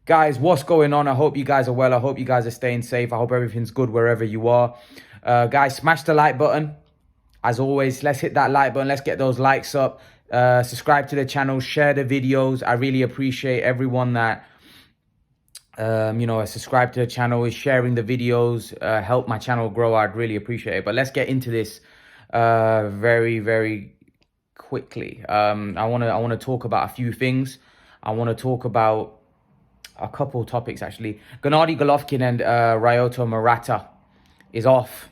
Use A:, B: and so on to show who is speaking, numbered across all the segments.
A: Guys, what's going on? I hope you guys are well. I hope you guys are staying safe. I hope everything's good wherever you are. Guys, smash the like button. As always, let's hit that like button. Let's get those likes up. Subscribe to the channel. Share the videos. I really appreciate everyone that, has subscribed to the channel, is sharing the videos. Help my channel grow. I'd really appreciate it. But let's get into this very, very quickly. I want to talk about a few things. I want to talk about a couple topics actually. Gennady Golovkin and Ryota Murata is off.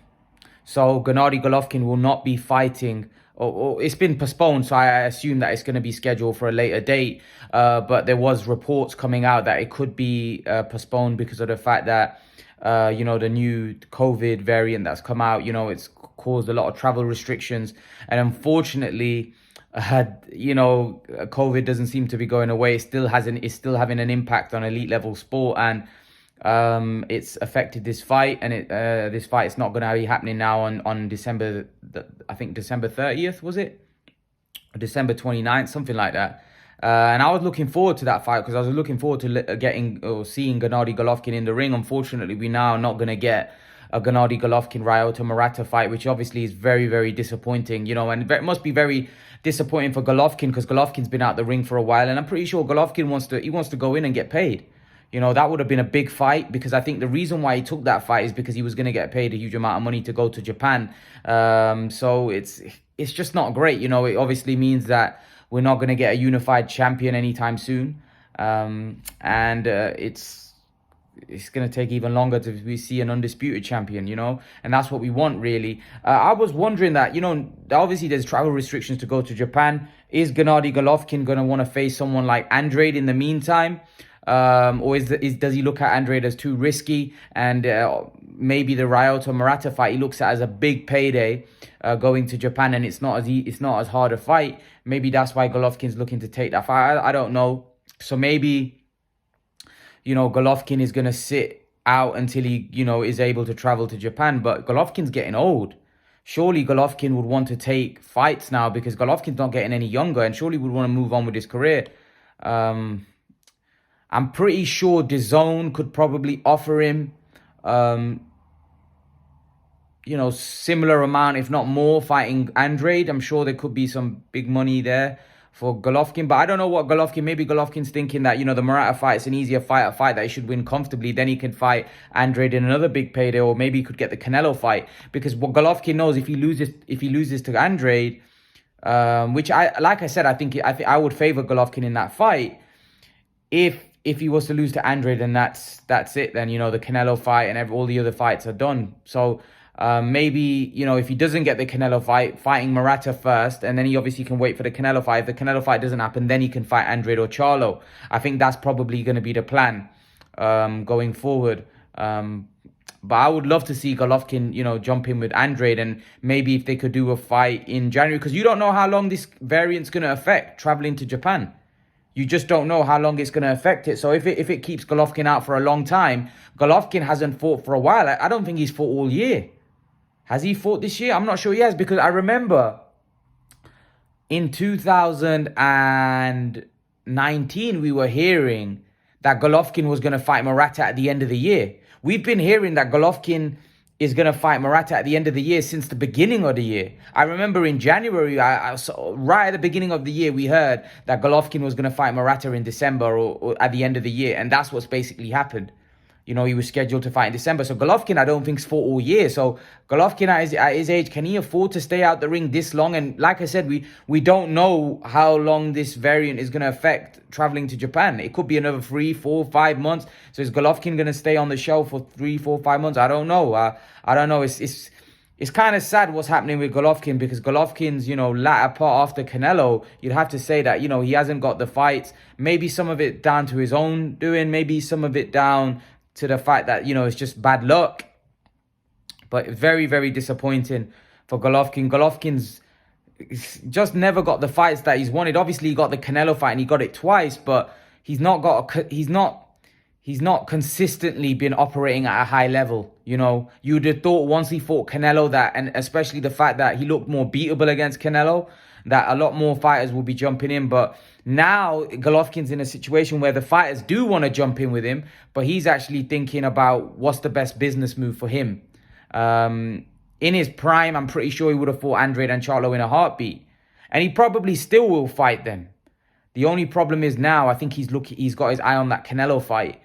A: So Gennady Golovkin will not be fighting, or it's been postponed, so I assume that it's going to be scheduled for a later date. But there was reports coming out that it could be postponed because of the fact that, the new COVID variant that's come out, it's caused a lot of travel restrictions. And unfortunately, COVID doesn't seem to be going away. It's still having an impact on elite level sport, and it's affected this fight. And this fight is not going to be happening now on December, I think December 30th, was it? Or December 29th, something like that. And I was looking forward to that fight because I was looking forward to seeing Gennady Golovkin in the ring. Unfortunately, we now are not going to get a Gennady Golovkin Ryota Murata fight, which obviously is very, very disappointing, and it must be very disappointing for Golovkin because Golovkin's been out the ring for a while, and I'm pretty sure Golovkin wants to go in and get paid. That would have been a big fight, because I think the reason why he took that fight is because he was going to get paid a huge amount of money to go to Japan. So it's just not great. It obviously means that we're not going to get a unified champion anytime soon, and it's going to take even longer to we see an undisputed champion, and that's what we want, really. I was wondering that, obviously there's travel restrictions to go to Japan. Is Gennady Golovkin going to want to face someone like Andrade in the meantime? Or does he look at Andrade as too risky? And maybe the Ryota Murata fight he looks at as a big payday, going to Japan, and it's not as hard a fight. Maybe that's why Golovkin's looking to take that fight. I don't know. So maybe, Golovkin is going to sit out until he, is able to travel to Japan. But Golovkin's getting old. Surely Golovkin would want to take fights now, because Golovkin's not getting any younger, and surely would want to move on with his career. I'm pretty sure DAZN could probably offer him, similar amount, if not more, fighting Andrade. I'm sure there could be some big money there for Golovkin, but I don't know what maybe Golovkin's thinking that, the Murata fight is an easier fight, a fight that he should win comfortably. Then he can fight Andrade in another big payday, or maybe he could get the Canelo fight, because what Golovkin knows, if he loses to Andrade, which I think I would favor Golovkin in that fight. If he was to lose to Andrade, then that's it. Then, the Canelo fight and all the other fights are done. So maybe, if he doesn't get the Canelo fight, fighting Murata first, and then he obviously can wait for the Canelo fight. If the Canelo fight doesn't happen, then he can fight Andrade or Charlo. I think that's probably going to be the plan going forward. But I would love to see Golovkin, jump in with Andrade, and maybe if they could do a fight in January, because you don't know how long this variant's going to affect traveling to Japan. You just don't know how long it's going to affect it. So if it keeps Golovkin out for a long time, Golovkin hasn't fought for a while. I don't think he's fought all year. Has he fought this year? I'm not sure he has, because I remember in 2019, we were hearing that Golovkin was going to fight Murata at the end of the year. We've been hearing that Golovkin is going to fight Murata at the end of the year since the beginning of the year. I remember in January, right at the beginning of the year, we heard that Golovkin was going to fight Murata in December or at the end of the year. And that's what's basically happened. He was scheduled to fight in December. So Golovkin, I don't think, fought all year. So Golovkin, at his age, can he afford to stay out the ring this long? And like I said, we don't know how long this variant is going to affect traveling to Japan. It could be another 3, 4, 5 months. So is Golovkin going to stay on the show for 3, 4, 5 months? I don't know. I don't know. It's kind of sad what's happening with Golovkin, because Golovkin's, latter part after Canelo, you'd have to say that, he hasn't got the fights. Maybe some of it down to his own doing. Maybe some of it down to the fact that, it's just bad luck. But very, very disappointing for Golovkin. Golovkin's just never got the fights that he's wanted. Obviously, he got the Canelo fight and he got it twice, but he's not consistently been operating at a high level. You'd have thought once he fought Canelo that, and especially the fact that he looked more beatable against Canelo, that a lot more fighters will be jumping in. But Now Golovkin's in a situation where the fighters do want to jump in with him, but he's actually thinking about what's the best business move for him. In his prime, I'm pretty sure he would have fought Andrade and Charlo in a heartbeat, and he probably still will fight them. The only problem is now I think he's got his eye on that Canelo fight,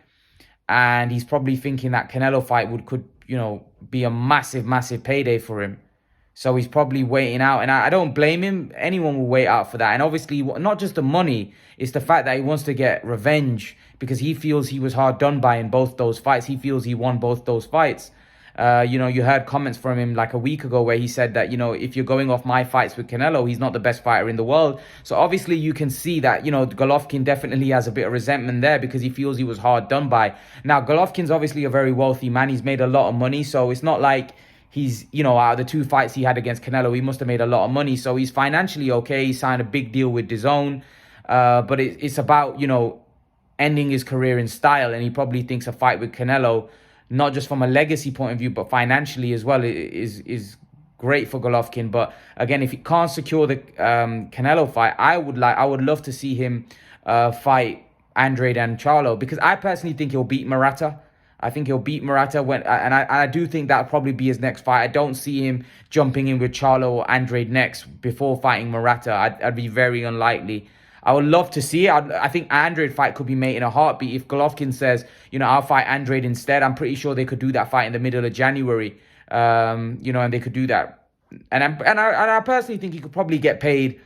A: and he's probably thinking that Canelo fight could be a massive payday for him. So he's probably waiting out, and I don't blame him. Anyone will wait out for that. And obviously, not just the money, it's the fact that he wants to get revenge because he feels he was hard done by in both those fights. He feels he won both those fights. You heard comments from him like a week ago where he said that, if you're going off my fights with Canelo, he's not the best fighter in the world. So obviously you can see that, Golovkin definitely has a bit of resentment there because he feels he was hard done by. Now, Golovkin's obviously a very wealthy man. He's made a lot of money. So it's not like he's, out of the 2 fights he had against Canelo, he must have made a lot of money. So he's financially okay. He signed a big deal with DAZN. But it's about, ending his career in style. And he probably thinks a fight with Canelo, not just from a legacy point of view, but financially as well, is great for Golovkin. But again, if he can't secure the Canelo fight, I would love to see him fight Andrade and Charlo, because I personally think he'll beat Murata. I think he'll beat Murata and I do think that'll probably be his next fight. I don't see him jumping in with Charlo or Andrade next before fighting Murata. I'd be very unlikely. I would love to see it. I think Andrade fight could be made in a heartbeat. If Golovkin says, I'll fight Andrade instead, I'm pretty sure they could do that fight in the middle of January. And they could do that. And I personally think he could probably get paid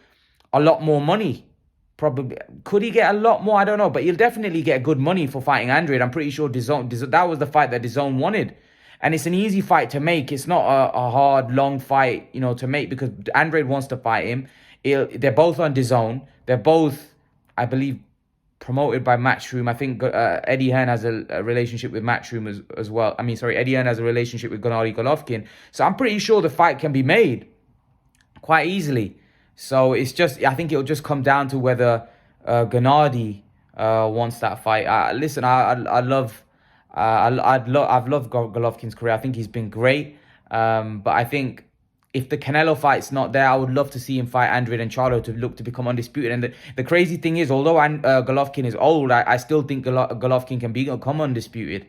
A: a lot more money. Probably. Could he get a lot more? I don't know. But he'll definitely get good money for fighting Andrade. I'm pretty sure DAZN, that was the fight that DAZN wanted. And it's an easy fight to make. It's not a hard, long fight, to make, because Andrade wants to fight him. They're both on DAZN. They're both, I believe, promoted by Matchroom. I think Eddie Hearn has a relationship with Matchroom as well. Eddie Hearn has a relationship with Gennady Golovkin. So I'm pretty sure the fight can be made quite easily. So I think it'll just come down to whether Gennady wants that fight. Listen, I've loved Golovkin's career. I think he's been great. But I think if the Canelo fight's not there, I would love to see him fight Andrade and Charlo to look to become undisputed. And the crazy thing is, although Golovkin is old, I still think Golovkin can become undisputed.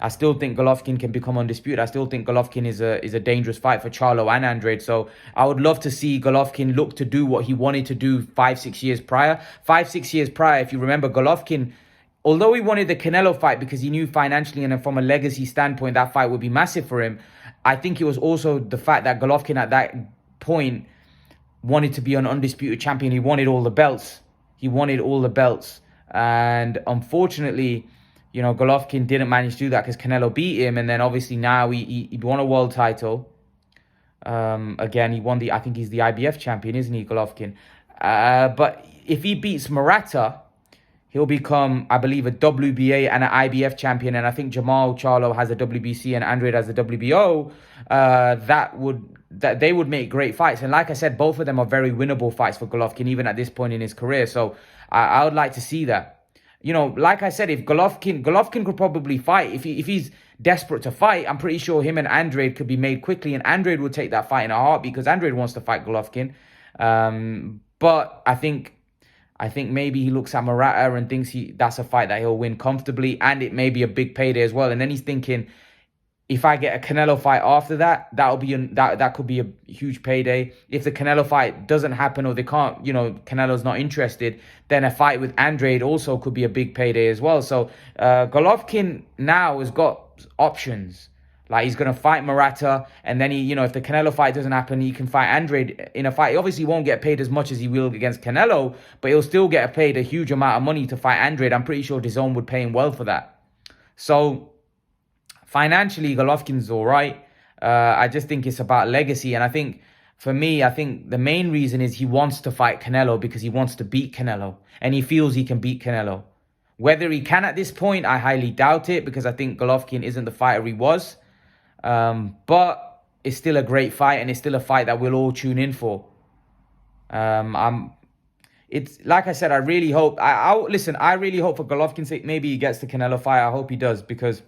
A: I still think Golovkin can become undisputed. I still think Golovkin is a dangerous fight for Charlo and Andrade. So I would love to see Golovkin look to do what he wanted to do 5-6 years prior. 5-6 years prior, if you remember, Golovkin, although he wanted the Canelo fight because he knew financially and from a legacy standpoint that fight would be massive for him, I think it was also the fact that Golovkin at that point wanted to be an undisputed champion. He wanted all the belts. And unfortunately, Golovkin didn't manage to do that because Canelo beat him. And then obviously now he won a world title. Again, he won I think he's the IBF champion, isn't he, Golovkin? But if he beats Murata, he'll become, I believe, a WBA and an IBF champion. And I think Jamal Charlo has a WBC and Andrade has a WBO. They would make great fights. And like I said, both of them are very winnable fights for Golovkin, even at this point in his career. So I would like to see that. Like I said, if Golovkin could probably fight. If he's desperate to fight, I'm pretty sure him and Andrade could be made quickly. And Andrade would take that fight in a heartbeat because Andrade wants to fight Golovkin. But I think maybe he looks at Murata and thinks that's a fight that he'll win comfortably, and it may be a big payday as well. And then he's thinking, if I get a Canelo fight after that, that could be a huge payday. If the Canelo fight doesn't happen or they can't, Canelo's not interested, then a fight with Andrade also could be a big payday as well. So Golovkin now has got options. Like, he's going to fight Murata, and then if the Canelo fight doesn't happen, he can fight Andrade in a fight. He obviously won't get paid as much as he will against Canelo, but he'll still get paid a huge amount of money to fight Andrade. I'm pretty sure DAZN would pay him well for that. So financially, Golovkin's all right. I just think it's about legacy. And I think, for me, the main reason is he wants to fight Canelo because he wants to beat Canelo. And he feels he can beat Canelo. Whether he can at this point, I highly doubt it, because I think Golovkin isn't the fighter he was. But it's still a great fight, and it's still a fight that we'll all tune in for. It's like I said, I really hope. I really hope for Golovkin's sake, maybe he gets the Canelo fight. I hope he does, because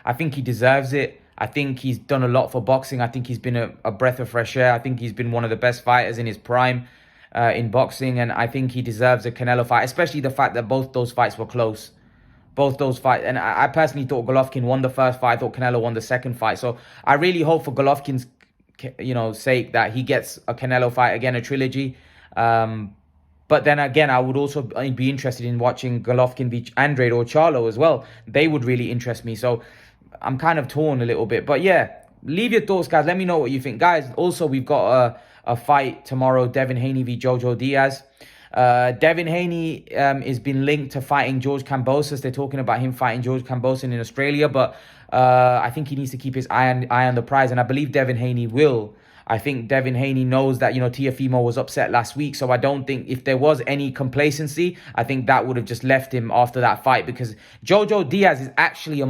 A: I think he deserves it. I think he's done a lot for boxing. I think he's been a breath of fresh air. I think he's been one of the best fighters in his prime. in boxing, and I think he deserves a Canelo fight, especially the fact that both those fights were close. Both those fights, and I personally thought Golovkin won the first fight. I thought Canelo won the second fight. So I really hope for Golovkin's, sake that he gets a Canelo fight again, a trilogy. But then again, I would also be interested in watching Golovkin beat Andrade or Charlo as well. They would really interest me. So I'm kind of torn a little bit. But yeah, leave your thoughts, guys. Let me know what you think. Guys, also, we've got a fight tomorrow, Devin Haney v. Jojo Diaz. Devin Haney has been linked to fighting George Kambosos. They're talking about him fighting George Kambosos in Australia. But I think he needs to keep his eye on the prize. And I believe Devin Haney will. I think Devin Haney knows that, Teofimo was upset last week. So I don't think if there was any complacency, I think that would have just left him after that fight. Because Jojo Diaz is actually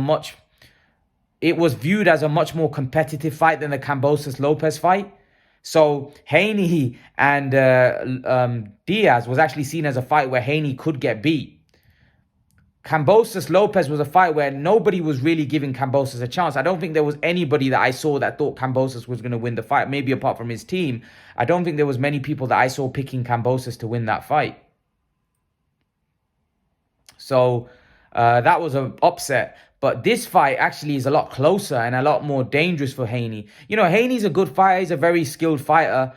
A: it was viewed as a much more competitive fight than the Kambosos-Lopez fight. So Haney and Diaz was actually seen as a fight where Haney could get beat. Kambosos-Lopez was a fight where nobody was really giving Kambosos a chance. I don't think there was anybody that I saw that thought Kambosos was going to win the fight. Maybe apart from his team. I don't think there was many people that I saw picking Kambosos to win that fight. So that was an upset. But this fight actually is a lot closer and a lot more dangerous for Haney. Haney's a good fighter. He's a very skilled fighter.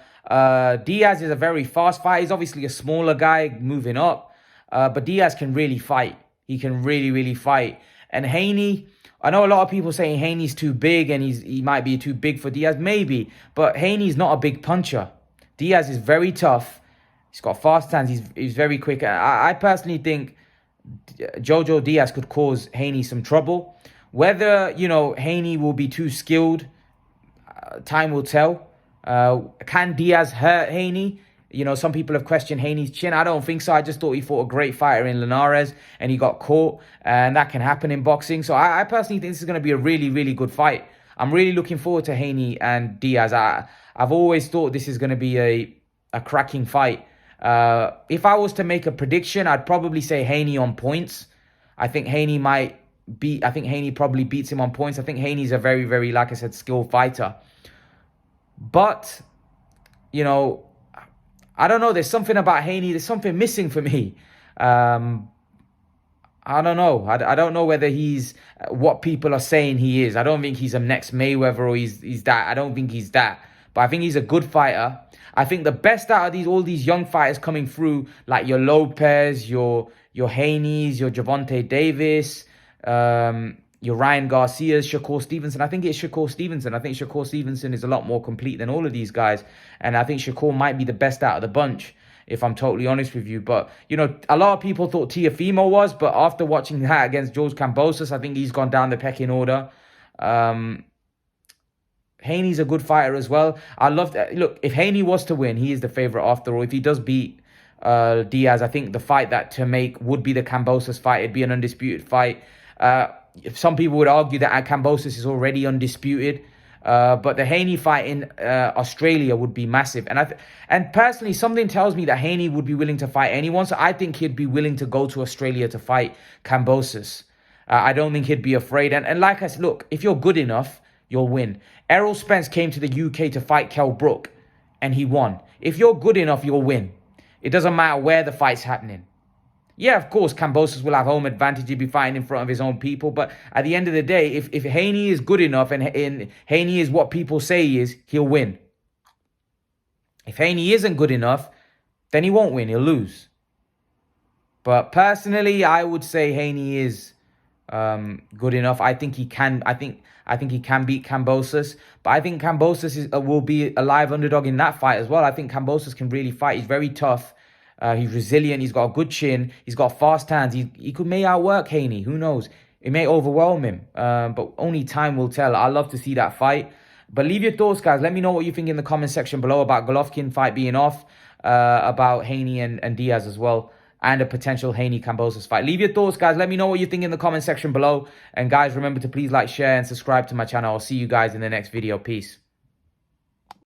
A: Diaz is a very fast fighter. He's obviously a smaller guy moving up. But Diaz can really fight. He can really, really fight. And Haney, I know a lot of people saying Haney's too big and he might be too big for Diaz. Maybe. But Haney's not a big puncher. Diaz is very tough. He's got fast hands. He's very quick. I personally think Jojo Diaz could cause Haney some trouble. Whether, Haney will be too skilled, time will tell. Can Diaz hurt Haney? Some people have questioned Haney's chin. I don't think so. I just thought he fought a great fighter in Linares and he got caught. And that can happen in boxing. So I personally think this is going to be a really, really good fight. I'm really looking forward to Haney and Diaz. I've always thought this is going to be a cracking fight. If I was to make a prediction, I'd probably say Haney on points. I think Haney probably beats him on points. I think Haney's a very, very, like I said, skilled fighter. But, I don't know. There's something about Haney. There's something missing for me. I don't know. I don't know whether he's what people are saying he is. I don't think he's a next Mayweather or he's that. I don't think he's that. But I think he's a good fighter. I think the best out of all these young fighters coming through, like your Lopez, your Haneys, your Javonte Davis, your Ryan Garcias, Shakur Stevenson. I think it's Shakur Stevenson. I think Shakur Stevenson is a lot more complete than all of these guys. And I think Shakur might be the best out of the bunch, if I'm totally honest with you. But, a lot of people thought Teofimo was. But after watching that against George Kambosos, I think he's gone down the pecking order. Haney's a good fighter as well. I love that. Look, if Haney was to win, he is the favorite after all. If he does beat Diaz, I think the fight that to make would be the Kambosos fight. It'd be an undisputed fight. Some people would argue that Kambosos is already undisputed. But the Haney fight in Australia would be massive. And personally, something tells me that Haney would be willing to fight anyone. So I think he'd be willing to go to Australia to fight Kambosos. I don't think he'd be afraid. And like I said, look, if you're good enough, you'll win. Errol Spence came to the UK to fight Kell Brook, and he won. If you're good enough, you'll win. It doesn't matter where the fight's happening. Yeah, of course, Kambosos will have home advantage. He'll be fighting in front of his own people. But at the end of the day, if Haney is good enough and Haney is what people say he is, he'll win. If Haney isn't good enough, then he won't win. He'll lose. But personally, I would say Haney is good enough. I think he can. I think he can beat Kambosos. But I think Kambosos will be a live underdog in that fight as well. I think Kambosos can really fight. He's very tough. He's resilient. He's got a good chin. He's got fast hands. He may outwork Haney. Who knows? It may overwhelm him. But only time will tell. I'd love to see that fight. But leave your thoughts, guys. Let me know what you think in the comment section below about Golovkin fight being off. About Haney and Diaz as well. And a potential Haney-Kambosos fight. Leave your thoughts, guys. Let me know what you think in the comment section below. And guys, remember to please like, share, and subscribe to my channel. I'll see you guys in the next video. Peace.